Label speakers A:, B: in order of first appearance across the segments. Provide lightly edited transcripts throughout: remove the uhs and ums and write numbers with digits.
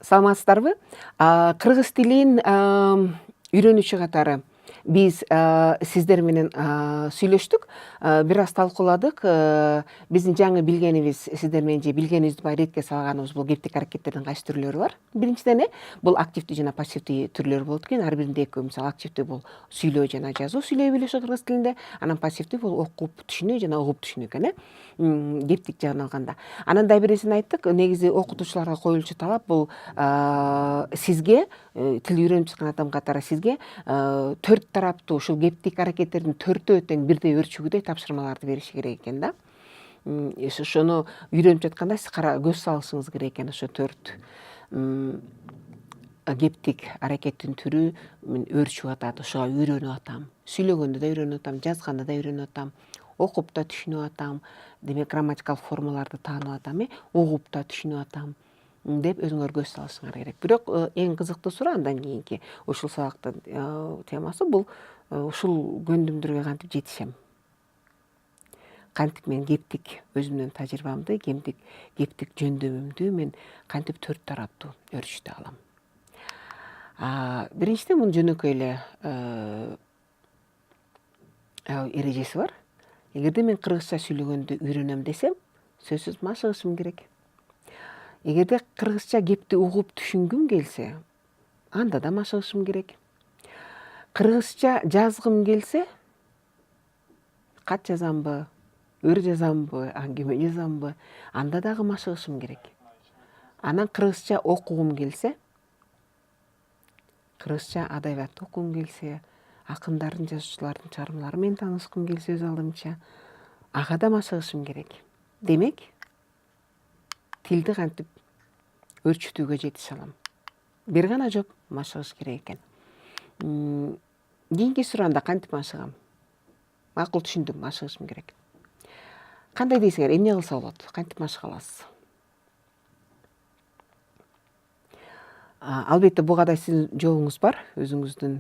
A: Саламатсыздарбы? Кыргыз тилин үйрөнүүчү катары биз сиздер менен сүйлөштүк, бир аз талкууладык. Биздин жаңы билгенибиз, сиздер менен же билгенибизди иретке салганыбыз бул кептик аракеттердин кайсы түрлөрү бар. Биринчиден бул активдүү жана пассивдүү түрлөрү болот экен. Ар биринде экөө, мисалы активдүү бул сүйлөө жана жазуу, сүйлөй билиши кыргыз тилинде. Анан пассивдүү бул окуп түшүнүү жана угуп түшүнүү экен, кептик жагын алганда. Анан да бирисин айттык, негизи окутуучуларга коюлчу талап бул сизге, тил үйрөнүп жаткан адам катары сизге төрт тараптуу ушул кептик аракеттердин төртөө тең бирдей өрчүгүдөй тапшырмаларды бериши керек экен да. Ошону үйрөнүп жатканда сиз көз салышыңыз керек экен. Ошо төрт кептик аракеттин түрү мен өрчүп атат, ошого үйрөнүп атам. Сүйлөгөндө да үйрөнүп атам, жазганда да үйрөнүп атам, окуп да түшүнүп атам, демек грамматикалык формаларды таанып атам, угуп да түшүнүп атам деп өзүңөр көз салышыңар керек. Бирок эң кызыктуу суроо андан кийинки ушул сабактын темасы бул ушул көндүмдөргө кантип жетишем? Кантип мен кептик өзүмдүн тажрыйбамды, кептик жөндөмүмдү мен кантип төрт тараптуу өрчүтө алам? Биринчиден мунун жөнөкөй эле эрежеси бар. Эгерде мен кыргызча сүйлөгөндү үйрөнөм десем, сөзсүз машыгышым керек. Эгерде кыргызча кепти угуп түшүнгүм келсе, анда да машыгышым керек. Кыргызча жазгым келсе, кат жазамбы, өр жазамбы, аңгеме жазамбы, анда дагы машыгышым керек. Анан кыргызча окугум келсе, кыргызча адабиятты окугум келсе, акындардын, жазуучулардын чыгармалары менен таанышкым келсе өз алдымча, ага да машыгышым керек. Демек, тилди кантип өрчүтүүгө жетише алам? Бир гана жок, машыгыш керек экен. Кийинки суроомда кантип машыгам? Макул, түшүндүм, машыгышым керек. Кандай дейсиңер, эмне кылса болот? Кантип машыга аласыз? Албетте буга да сиздин жолуңуз бар, өзүңүздүн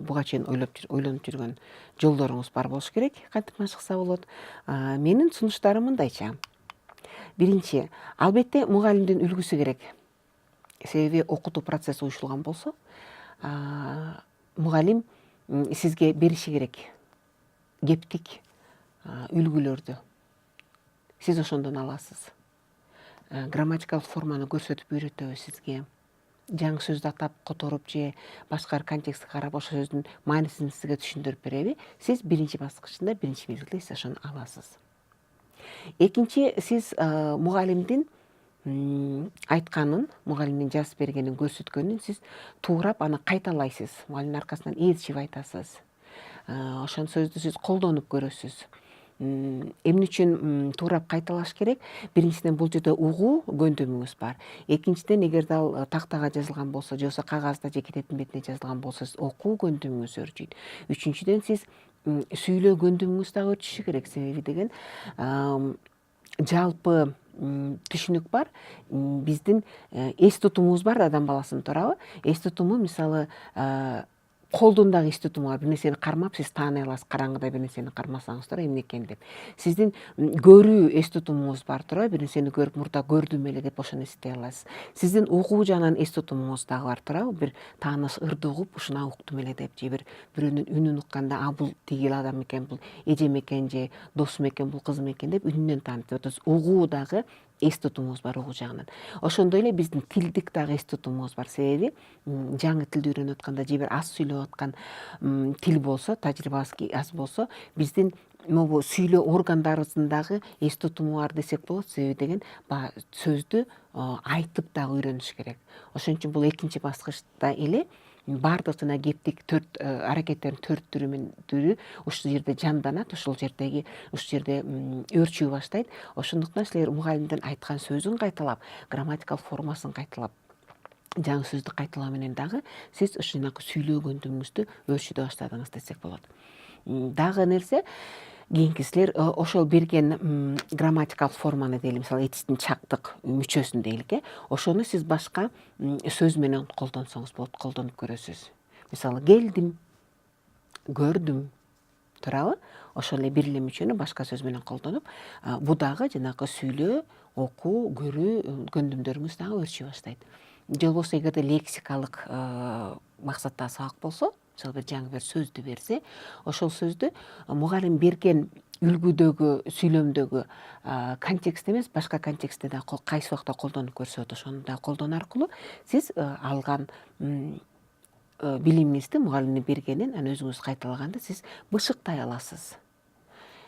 A: буга чейин ойлонуп жүргөн жолдоруңуз бар болуш керек. Кантип машыкса болот? Менин сунуштарым мындайча. Биринчи, албетте мугалимдин үлгүсү керек. Себеби окутуу процесси уюшулган болсо, мугалим сизге бериши керек кептик үлгүлөрдү. Сиз ошондон аласыз. Грамматикалык форманы көрсөтүп үйрөтөбү сизге. Жаңы сөздү атап которуп же башка бир контекстке карап ошол сөздүн маанисин сизге түшүндүрүп береби? Сиз биринчи баскычында, биринчи мезгилде сиз ошону аласыз. Экинчи, сиз мугалимдин айтканын, мугалимдин жазып бергенин, көрсөткөнүн сиз туурап аны кайталайсыз. Мугалимдин аркасынан ээрчип айтасыз. Ошол сөздү сиз колдонуп көрөсүз. Эмне үчүн туурап кайталаш керек? Биринчиден бул жерде угуу көндүмүңүз бар. Экинчиден, эгерде ал тактага жазылган болсо, же болбосо кагазда же китептин бетине жазылган болсо, сиз окуу көндүмүңүз өрчүйт. Үчүнчүдөн, сиз сүйлөө көндүмүңүз дагы өрчүшү керек. Себеби деген жалпы түшүнүк бар. Биздин эс тутумубуз бар, адам баласынын, туурабы? Эс тутуму, мисалы, колдун дагы эс тутуму бар. Бир нерсени кармап, сиз тааный аласыз, караңгыда бир нерсени кармасаңыз, туура, эмне экен деп. Сиздин көрүү эс тутумуңуз бар, туура, бир нерсени көрүп, мурда көрдүм эле деп ошону эстей аласыз. Сиздин угуу жагынан эс тутумуңуз дагы бар, туурабы? Бир тааныш ырды угуп, ушуна уктум эле деп, же бирөөнүн үнүн укканда, бул тигил адам экен, бул эжем экен, же досум экен, бул кызым экен деп үнүнөн тааныйт. Угуу дагы эс тутумубуз бар, угуу жагынан. Ошондой эле биздин тилдик дагы эс тутумубуз бар. Себеби жаңы тилди үйрөнүп атканда, же бир аз сүйлөп аткан тил болсо, тажрыйбабыз аз болсо, биздин могу сүйлөө органдарыбыздын дагы эс тутуму бар десек болот. Себеби деген баягы сөздү айтып дагы үйрөнүш керек. Ошон үчүн бул экинчи баскычта эле баардык жана кептик төрт аракеттердин төрт түрү ушул жерде жанданат, ушул жерде өрчүй баштайт. Ошондуктан силер мугалимдин айткан сөзүн кайталап, грамматикалык формасын кайталап, жаңы сөздү кайталоо менен дагы сиз ушунакы сүйлөө көндүмүңүздү өрчүтө баштадыңыз десек болот. Дагы нерсе, кийинки силер ошол берген грамматикалык форманы дейли, мисалы этистин чактык мүчөсүн дейли, ошону сиз башка сөз менен колдонсоңуз болот, колдонуп көрөсүз. Мисалы, келдим, көрдүм, туурабы? Ошол эле бир эле мүчөнү башка сөз менен колдонуп, бу дагы жанагы сүйлөө, окуу, көрүү көндүмдөрүңүз дагы өрчүй баштайт. же болбосо эгерде лексикалык максатта сабак болсо, мисалы бир жаңы бир сөздү берсе, ошол сөздү мугалим берген үлгүдөгү, сүйлөмдөгү контекст эмес, башка контекстте да кайсы убакта колдонуп көрсөт, ошону да колдонуу аркылуу сиз алган билимиңизди, мугалимдин бергенин анан өзүңүз кайталаганда сиз бышыктай аласыз.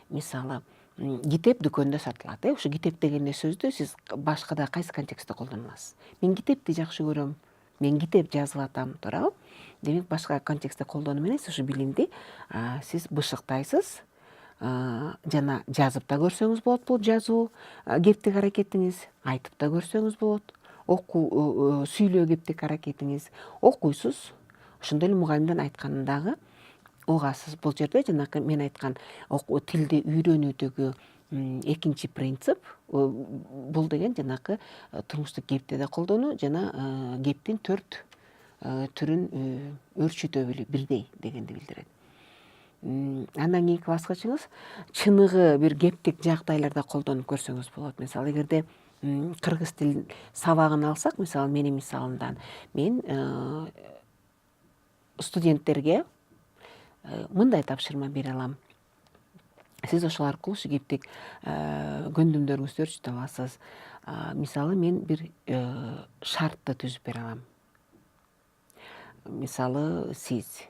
A: Мисалы, китеп дүкөндө сатылат. Ошо китеп деген сөздү сиз башкада кайсы контекстте колдоно аласыз? Мен китепти жакшы көрөм, мен китеп жазып атам, туурабы? Демек башка контекстте колдонуу менен ошо билимди сиз бышыктайсыз. Жана жазып да көрсөңүз болот бул жазуу кептик аракетиңиз, айтып да көрсөңүз болот. Сүйлөө кептик аракетиңиз, окуйсуз. Ошондой эле мугалимдин айтканын дагы угасыз. Бул жерде жанакы мен айткан тилди үйрөнүүдөгү экинчи принцип бул деген жанакы турмуштук кепти да колдонуу жана кептин 4 түрүн өөрчүтө билүү бирдей дегенди билдирет. Андан кийинки баскычыңыз чыныгы бир кептик жагдайларда колдонуп көрсөңүз болот. Мисалы, эгерде кыргыз тил сабагын алсак, мисалы менин мисалымдан, мен студенттерге мындай тапшырма бере алам. Сиз ошол аркылуу ушу кептик көндүмдөрүңүздү өөрчүтө аласыз. Мисалы, мен бир шартты түзүп бере алам. Мисалы, сиз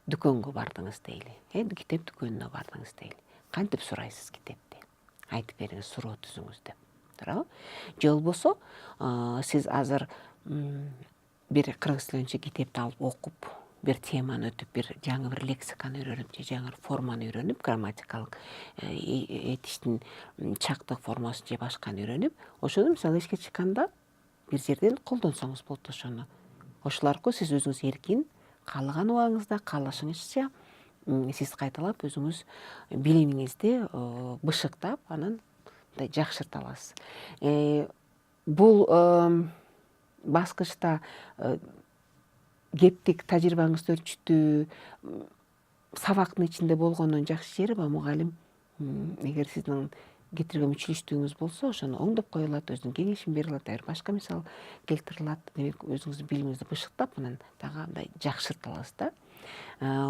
A: дүкөнгө бардыңыз дейли, китеп дүкөнүнө бардыңыз дейли. Кантип сурайсыз китепти? Айтып бериңиз, суроо түзүңүз деп. Туурабы? Же болбосо, сиз азыр бир кыргыз тилинче китепти алып окуп, бир теманы өтүп, бир жаңы бир лексиканы үйрөнүп, же жаңы бир форманы үйрөнүп, грамматикалык этиштин чактык формасын же башканы үйрөнүп, ошону мисалы эшикке чыкканда бир жерден колдонсоңуз болот ошону. Ошол аркылуу сиз өзүңүз эркин, каалаган убагыңызда, каалашыңызча сиз кайталап өзүңүз билимиңизди бышыктап, анан жакшырта аласыз. Бул баскычта кептик тажрыйбаңызды өөрчүтүү сабактын ичинде болгонунун жакшы жери мугалим эгер сиздин кетирген мүчүлүштүгүңүз болсо, ошону оңдоп кое алат, өзүнүн кеңешин бере алат, башка мисал келтире алат. Демек өзүңүздүн билимиңизди бышыктап, анан дагы андай жакшырта аласыз да.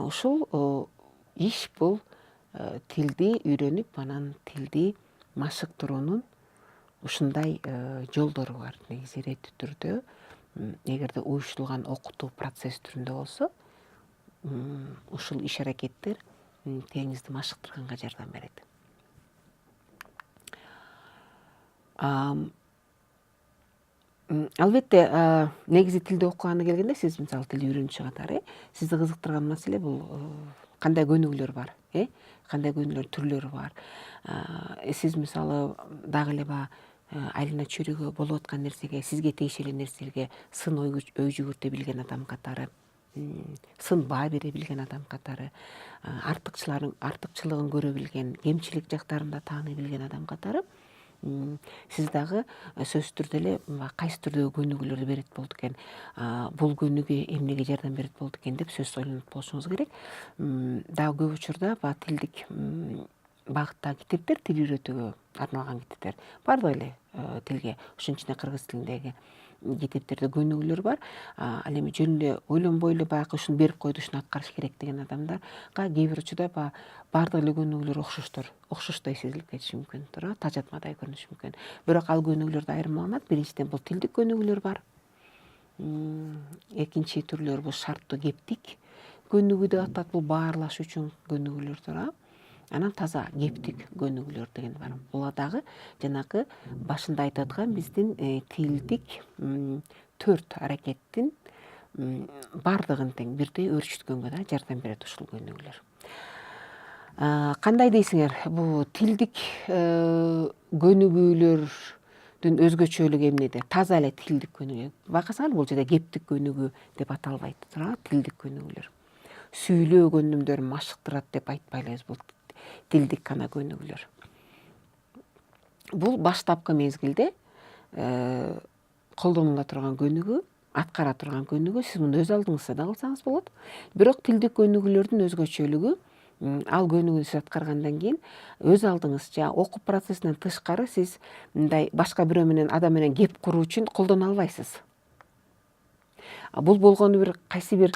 A: Ушул иш бул тилди үйрөнүп, анан тилди машыктыруунун ушундай жолдору бар. Негизи иреттүү түрдө, эгерде уюштурулган окутуу процесс түрүндө болсо, ушул иш аракеттер тилиңизди машыктырганга жардам берет. Албетте, негизи тилди окуганы келгенде, сиз мисалы тилди үйрөнүүчү катары, сизди кызыктырган маселе бул кандай көнүгүүлөр бар, кандай көнүгүүлөр түрлөрү бар. Сиз мисалы дагы эле айлана чөйрөгө болуп аткан нерсеге, сизге тиешелүү нерселерге сын ой жүгүртө билген адам катары, сын баа бере билген адам катары, артыкчылыгын көрө билген, кемчилик жактарын да тааный билген адам катары, сиз дагы сөзсүз түрдө эле кайсы түрдөгү көнүгүүлөрдү берет болду экен, бул көнүгүү эмнеге жардам берет болду экен деп сөзсүз ойлонуп болушуңуз керек. Дагы көп учурда тилдик багыттагы китептер, тил үйрөтүүгө арналган китептер баардык эле тилге, ошонун ичинде кыргыз тилиндеги китептерде көнүгүүлөр бар. Ал эми жөн эле ойлонбой эле баягы ушуну берип койду, ушуну аткарыш керек деген адамдарга кээ бир учурда баардык эле көнүгүүлөр окшоштой сезилип кетиши мүмкүн, туура, тажатмадай көрүнүшү мүмкүн. Бирок ал көнүгүүлөрдү айырмаланат. Биринчиден бул тилдик көнүгүүлөр бар. Экинчи түрлөр бул шарттуу кептик көнүгүү деп аталат. Бул баарлаш үчүн көнүгүүлөр, туура. Анан таза кептик көнүгүүлөр деген бар. Бул дагы жанакы башында айтып аткан биздин тилдик 4 аракеттин баардыгын тең бирдей өөрчүткөнгө да жардам берет ушул көнүгүүлөр. Кандай дейсиңер, бул тилдик көнүгүүлөрдүн өзгөчөлүгү эмнеде? Таза эле тилдик көнүгүү. Байкасаңар, бул жерде кептик көнүгүү деп аталбайт, туура, тилдик көнүгүүлөр. Сүйлөө көндүмдөрүн машыктырат деп айтпайлыбыз, бул тилдик гана көнүгүүлөр. Бул баштапкы мезгилде колдонула турган көнүгүү, аткара турган көнүгүү, сиз муну өз алдыңызда да кылсаңыз болот. Бирок тилдик көнүгүүлөрдүн өзгөчөлүгү, ал көнүгүүнү сиз аткаргандан кийин өз алдыңызча окуу процессинен тышкары сиз мындай башка бирөө менен, адам менен кеп куруу үчүн колдоно албайсыз. Бул болгону бир кайсы бир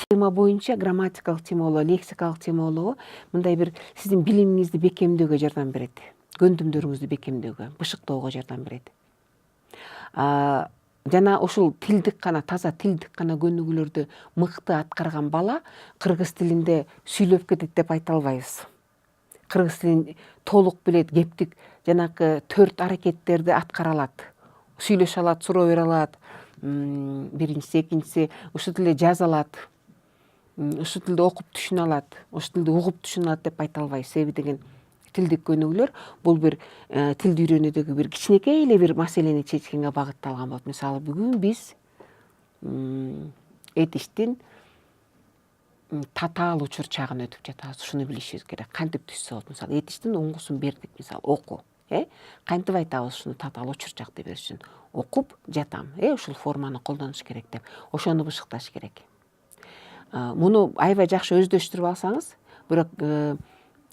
A: тема боюнча, грамматикалык тема болобу, лексикалык тема болобу, мындай бир сиздин билимиңизди бекемдөөгө жардам берет. Көндүмдөрүңүздү бекемдөөгө, бышыктоого жардам берет. Жана ушул тилдик гана, таза тилдик гана көнүгүүлөрдү мыкты аткарган бала кыргыз тилинде сүйлөп кетет деп айта албайбыз. Кыргыз тилин толук билет, кептик жанакы 4 аракеттерди аткара алат. Сүйлөшө алат, суроо бере алат. Биринчиси, экинчиси, ушул тилде жаза алат. Ушул тилде окуп түшүнө алат. Ушул тилде угуп түшүнө алат деп айта албайбыз. Себеби деген тилдик көнүгүүлөр бул бир тилди үйрөнүүдөгү бир кичинекей эле бир маселени чечкенге багытталган болот. Мисалы бүгүн биз этиштин татаал учурчагын өтүп жатабыз. Ушуну билишибиз керек. Кантип түшсө болот? Мисалы этиштин оңгусун бердик, мисалы оку. Кантип айтабыз ушуну татаал учурчак деп бериш үчүн? Окуп жатам. Ушул форманы колдонуш керек деп. Ошону бышыкташ керек. Муну аябай жакшы өздөштүрүп алсаңыз, бирок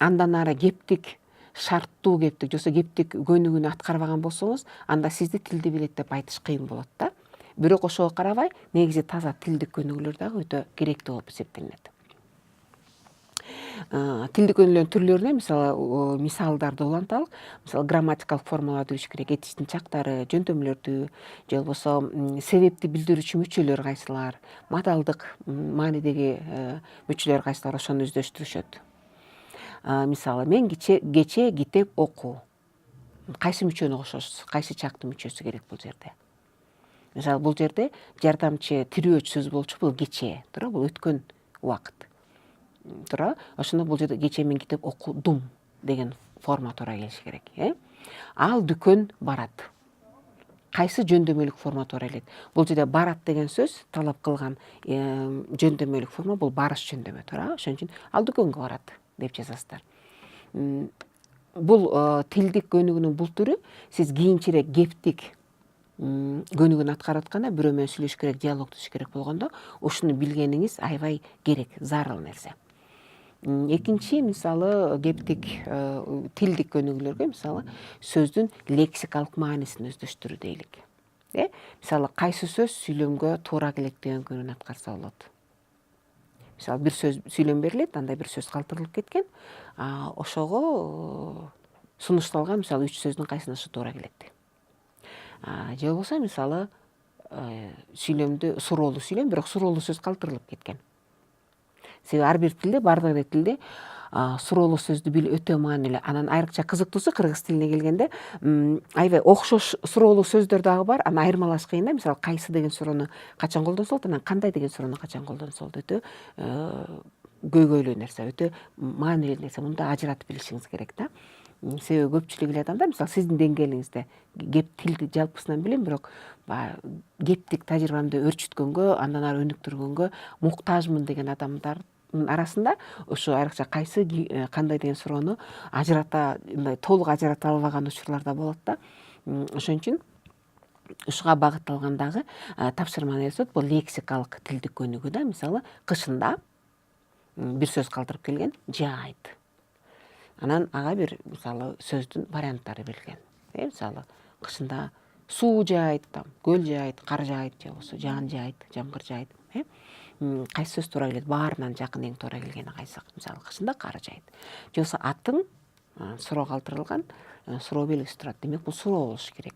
A: андан ары кептик, шарттуу кептик, жосо кептик көнүгүүнү аткарбаган болсоңуз, анда сизди тилди билет деп айтыш кыйын болот да. Бирок ошого карабай, негизи таза тилдик көнүгүүлөр дагы өтө керектүү болуп эсептелинет. Тилдик көнүгүүлөрдүн түрлөрүнө мисалдарды уланталык. Мисалы грамматикалык формаларды билиш керек, этиштин чактары, жөндөмлөрдү, же болбосо себепти билдирүүчү мүчөлөр кайсылар, модалдык маанидеги мүчөлөр кайсылар, ошону өздөштүрүшөт. Мисалы мен кечээ китеп оку. Кайсы мүчөнү кошосуз? Кайсы чактын мүчөсү керек бул жерде? Мисалы бул жерде жардамчы тирөөч сөз болчу, бул кечээ, туура, бул өткөн убакыт. Туура, ошондо бул жерде кечээ мен китеп окудум деген форма туура келиш керек. Ал дүкөн барат. Кайсы жөндөмөлүк форма туура келет? Бул жерде барат деген сөз талап кылган жөндөмөлүк форма, бул барыш жөндөмө, туура. Ошон үчүн ал дүкөнгө барат деп жазасыздар. Бул тилдик көнүгүүнүн бул түрү, сиз кийинчерээк кептик көнүгүүнү аткарып атканда, бирөө менен сүйлөшүш керек, диалог түзүш керек болгондо, ушуну билгениңиз аябай керек, зарыл нерсе. Экинчи, мисалы, кептик тилдик көнүгүүлөргө, мисалы, сөздүн лексикалык маанисин өздөштүрүү дейлик. Мисалы, кайсы сөз сүйлөмгө туура келет деген көнүгүүнү аткарса болот. Мисалы, бир сөз сүйлөм берилет, анда бир сөз калтырылып кеткен, ошого сунушталган, мисалы, 3 сөздүн кайсына ушу туура келет. Же болбосо, мисалы, сүйлөмдү суроолуу сүйлөм, бирок суроолуу сөз калтырылып кеткен. Себеби ар бир тилде, бардык эле тилде суроолуу сөздү билүү өтө маанилүү. Анан айрыкча кызыктуусу, кыргыз тилине келгенде аябай окшош суроолуу сөздөр дагы бар. Аны айырмалаш кыйын да. Мисалы, кайсы деген суроону качан колдонсо болот, анан кандай деген суроону качан колдонсо болот. Өтө көйгөйлүү нерсе, өтө маанилүү нерсе. Муну да ажыратып билишиңиз керек да. Себеби көпчүлүк эле адамдар, мисалы, сиздин деңгээлиңизде тилди жалпысынан билем, бирок кептик тажрыйбамды өрчүткөнгө, андан ары өнүктүргөнгө муктажмын деген адамдардын арасында ушу айрыкча кайсы кандай деген суроону толук ажырата албаган учурлар да болот да. Ошон үчүн ушуга багытталган дагы тапшырма нерсе бул лексикалык тилдик көнүгүү да. Мисалы, кышында бир сөз калтырып келген, жаайт. Анан ага бир, мисалы, сөздүн варианттары берилген. Мисалы, кышында суу жаайт, көл жаайт, кар жаайт, же болбосо жаан жаайт, жамгыр жаайт. Кайсы сөз туура келет? Баарынан жакын эң туура келгени кайсы? Мисалы, кышында кар жаайт. Же болбосо атың суроо калтырылган, суроо белгиси турат. Демек, бул суроо болуш керек.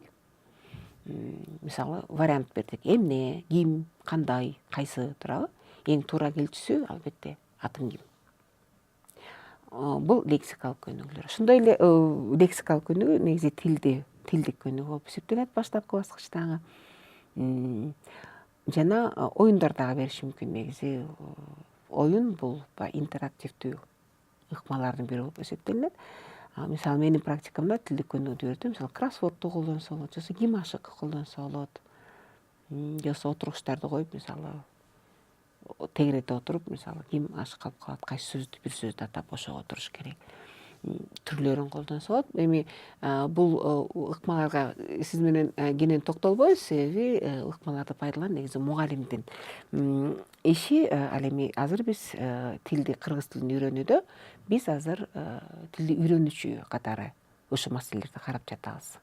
A: Мисалы, вариант бердик. Эмне, ким, кандай, кайсы, туурабы? Эң туура келчүсү албетте атың ким. Бул лексикалык көнүгүүлөр. Ошондой эле лексикалык көнүгүү негизи тилдик көнүгүү болуп эсептелет баштапкы баскычтагы. Жана оюндар дагы бериш мүмкүн. Негизи оюн бул интерактивдүү ыкмалардын бири болуп эсептелинет. Мисалы, менин практикамда тилдик көнүгүүдү үйрөтөм. Мисалы, кроссвордду колдонсо болот, же болбосо ким ашык колдонсо болот. Же болбосо отуруштарды коюп, мисалы, тегерете отуруп, мисалы, ким ашык калып калат, кайсы сөздү, бир сөздү атап ошого туруш керек. Түрлөрүн колдонсо болот. Эми бул ыкмаларга сиз менен кенен токтолбойбуз, себеби ыкмаларды пайдалануу негизи мугалимдин иши. Ал эми азыр биз кыргыз тилин үйрөнүүдө биз азыр тилди үйрөнүүчү катары ушул маселелерди карап жатабыз.